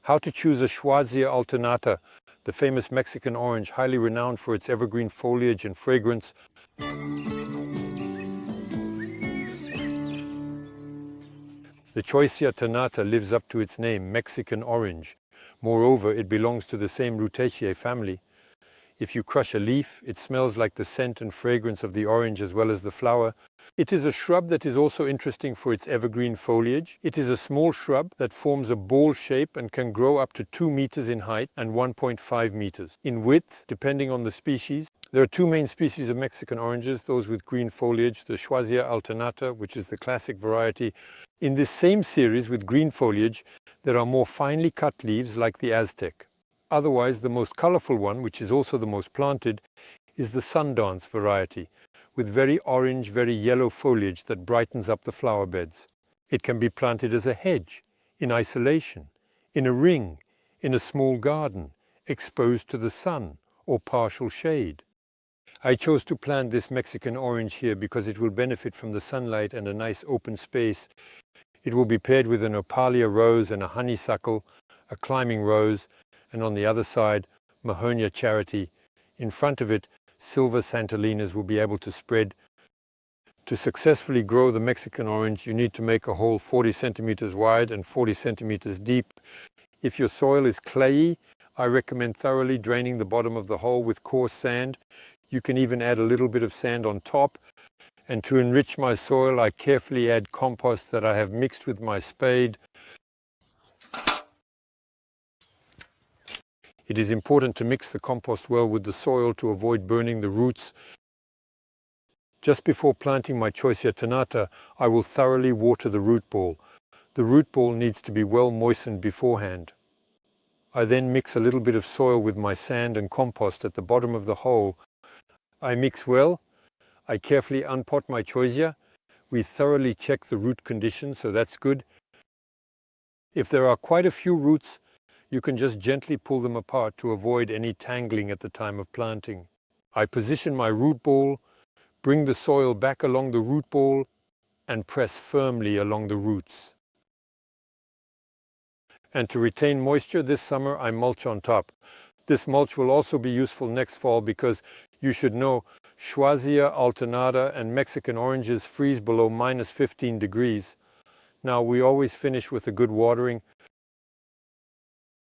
How to choose a Choisya alternata, the famous Mexican orange, highly renowned for its evergreen foliage and fragrance. The Choisya ternata lives up to its name, Mexican orange. Moreover, it belongs to the same Rutaceae family. If you crush a leaf, it smells like the scent and fragrance of the orange as well as the flower. It is a shrub that is also interesting for its evergreen foliage. It is a small shrub that forms a ball shape and can grow up to 2 meters in height and 1.5 meters in width, depending on the species. There are two main species of Mexican oranges, those with green foliage, the Choisya alternata, which is the classic variety. In this same series with green foliage, there are more finely cut leaves like the Aztec. Otherwise, the most colorful one, which is also the most planted, is the sundance variety, with very orange, very yellow foliage that brightens up the flower beds. It can be planted as a hedge, in isolation, in a ring, in a small garden, exposed to the sun or partial shade. I chose to plant this Mexican orange here because it will benefit from the sunlight and a nice open space. It will be paired with an opalia rose and a honeysuckle, a climbing rose, and on the other side, Mahonia charity. In front of it, silver santalinas will be able to spread. To successfully grow the Mexican orange, you need to make a hole 40 centimeters wide and 40 centimeters deep. If your soil is clayey, I recommend thoroughly draining the bottom of the hole with coarse sand. You can even add a little bit of sand on top. And to enrich my soil, I carefully add compost that I have mixed with my spade. It is important to mix the compost well with the soil to avoid burning the roots. Just before planting my Choisya ternata, I will thoroughly water the root ball. The root ball needs to be well moistened beforehand. I then mix a little bit of soil with my sand and compost at the bottom of the hole. I mix well. I carefully unpot my Choisya. We thoroughly check the root condition, so that's good. If there are quite a few roots, you can just gently pull them apart to avoid any tangling at the time of planting. I position my root ball, bring the soil back along the root ball, and press firmly along the roots. And to retain moisture this summer, I mulch on top. This mulch will also be useful next fall because you should know Choisya alternata and Mexican oranges freeze below -15 degrees. Now, we always finish with a good watering.